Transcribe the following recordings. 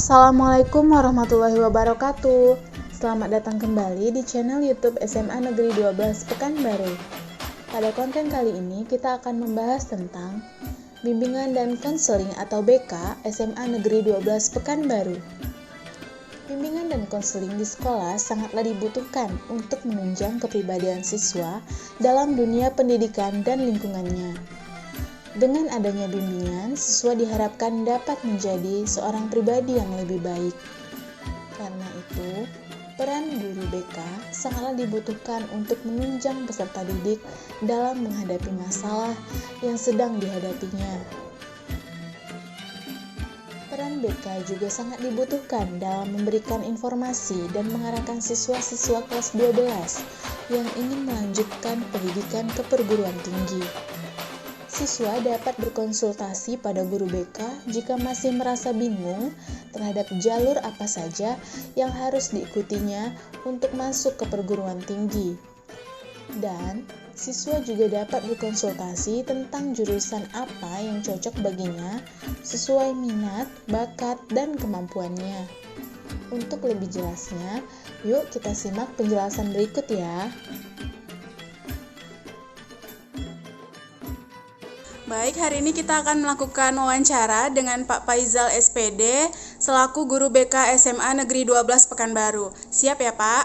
Assalamualaikum warahmatullahi wabarakatuh. Selamat datang kembali di channel YouTube SMA Negeri 12 Pekanbaru. Pada konten kali ini kita akan membahas tentang bimbingan dan konseling atau BK SMA Negeri 12 Pekanbaru. Bimbingan dan konseling di sekolah sangatlah dibutuhkan untuk menunjang kepribadian siswa dalam dunia pendidikan dan lingkungannya. Dengan adanya bimbingan, siswa diharapkan dapat menjadi seorang pribadi yang lebih baik. Karena itu, peran guru BK sangatlah dibutuhkan untuk menunjang peserta didik dalam menghadapi masalah yang sedang dihadapinya. Peran BK juga sangat dibutuhkan dalam memberikan informasi dan mengarahkan siswa-siswa kelas 12 yang ingin melanjutkan pendidikan ke perguruan tinggi. Siswa dapat berkonsultasi pada guru BK jika masih merasa bingung terhadap jalur apa saja yang harus diikutinya untuk masuk ke perguruan tinggi. Dan siswa juga dapat berkonsultasi tentang jurusan apa yang cocok baginya sesuai minat, bakat, dan kemampuannya. Untuk lebih jelasnya, yuk kita simak penjelasan berikut ya. Baik, hari ini kita akan melakukan wawancara dengan Pak Faizal SPD selaku Guru BK SMA Negeri 12 Pekanbaru. Siap ya Pak?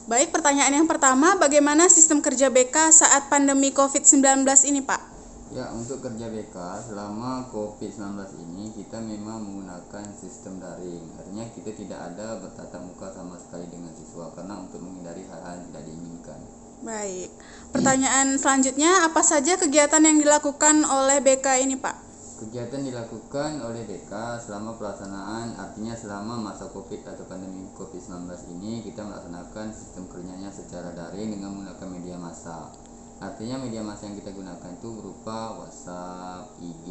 Baik, pertanyaan yang pertama, bagaimana sistem kerja BK saat pandemi COVID-19 ini Pak? Ya, untuk kerja BK selama COVID-19 ini kita memang menggunakan sistem daring. Artinya kita tidak ada bertatap muka sama sekali dengan siswa karena untuk menghindari hal-hal yang tidak diinginkan. Baik, pertanyaan selanjutnya, apa saja kegiatan yang dilakukan oleh BK ini Pak? Kegiatan dilakukan oleh BK selama pelaksanaan, artinya selama masa COVID atau pandemi COVID-19 ini kita melaksanakan sistem kerjanya secara daring dengan menggunakan media massa. Artinya media massa yang kita gunakan itu berupa WhatsApp, IG,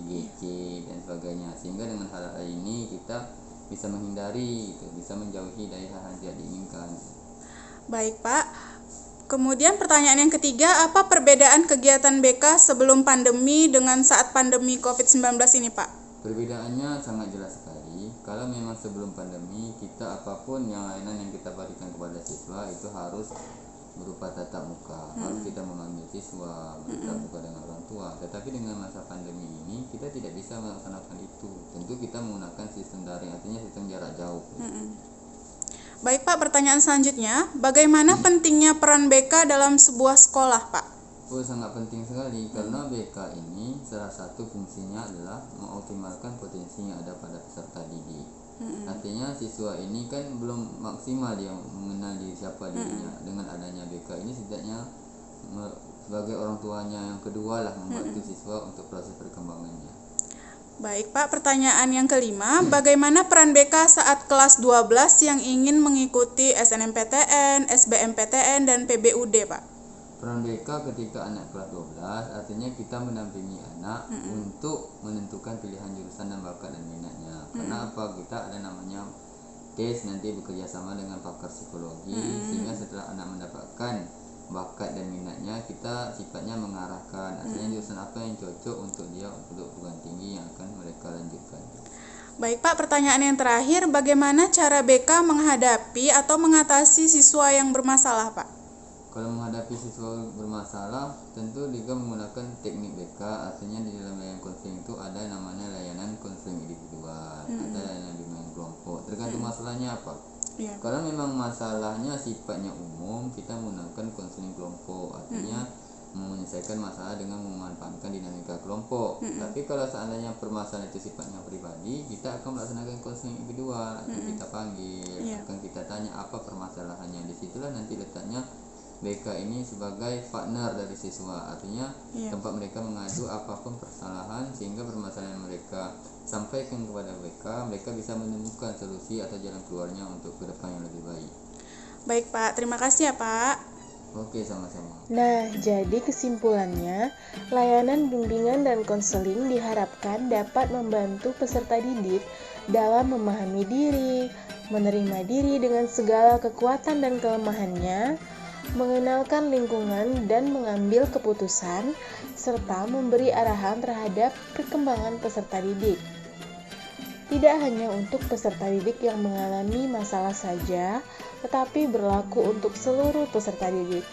GC, dan sebagainya. Sehingga dengan hal-hal ini kita bisa menghindari, bisa menjauhi dari hal-hal yang tidak diinginkan. Baik Pak. Kemudian pertanyaan yang ketiga, apa perbedaan kegiatan BK sebelum pandemi dengan saat pandemi COVID-19 ini Pak? Perbedaannya sangat jelas sekali. Kalau memang sebelum pandemi, kita apapun yang layanan yang kita berikan kepada siswa itu harus berupa tatap muka. Harus kita mengambil siswa, bertatap muka dengan orang tua. Tetapi dengan masa pandemi ini, kita tidak bisa melaksanakan itu. Tentu kita menggunakan sistem daring, artinya sistem jarak jauh. Baik Pak, pertanyaan selanjutnya, bagaimana pentingnya peran BK dalam sebuah sekolah Pak? Oh, sangat penting sekali karena BK ini salah satu fungsinya adalah mengoptimalkan potensi yang ada pada peserta didik. Artinya siswa ini kan belum maksimal dia mengenal diri siapa dirinya. Dengan adanya BK ini setidaknya sebagai orang tuanya yang kedua lah membantu siswa untuk proses perkembangannya. Baik Pak, pertanyaan yang kelima, bagaimana peran BK saat kelas 12 yang ingin mengikuti SNMPTN, SBMPTN, dan PBUD Pak? Peran BK ketika anak kelas 12 artinya kita mendampingi anak untuk menentukan pilihan jurusan dan bakat dan minatnya. Karena apa? Kita ada namanya tes, nanti bekerja sama dengan pakar psikologi, sehingga setelah anak mendapatkan bakat dan minatnya, kita sifatnya mengarahkan artinya jurusan apa yang cocok untuk dia untuk perguruan tinggi yang akan mereka lanjutkan. Baik Pak, pertanyaan yang terakhir, bagaimana cara BK menghadapi atau mengatasi siswa yang bermasalah Pak? Kalau menghadapi siswa bermasalah, tentu juga menggunakan teknik BK, artinya di dalam layanan konseling itu ada namanya layanan konseling individual, ada layanan bimbingan kelompok, tergantung masalahnya apa. Kalau memang masalahnya sifatnya umum, kita menggunakan konseling kelompok, artinya menyelesaikan masalah dengan memanfaatkan dinamika kelompok. Tapi kalau seandainya permasalahan itu sifatnya pribadi, kita akan melaksanakan konseling individual, akan kita panggil, akan kita tanya apa permasalahannya. Disitulah nanti letaknya BK ini sebagai partner dari siswa, artinya tempat mereka mengadu apapun permasalahan, sehingga permasalahan mereka sampaikan kepada BK, mereka bisa menemukan solusi atau jalan keluarnya untuk ke depan yang lebih baik. Baik Pak, terima kasih ya Pak. Oke, sama-sama. Nah, jadi kesimpulannya, layanan bimbingan dan konseling diharapkan dapat membantu peserta didik dalam memahami diri, menerima diri dengan segala kekuatan dan kelemahannya, mengenalkan lingkungan dan mengambil keputusan, serta memberi arahan terhadap perkembangan peserta didik. tidak hanya untuk peserta didik yang mengalami masalah saja, tetapi berlaku untuk seluruh peserta didik.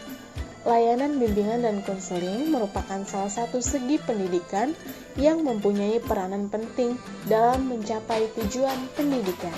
Layanan bimbingan dan konseling merupakan salah satu segi pendidikan yang mempunyai peranan penting dalam mencapai tujuan pendidikan.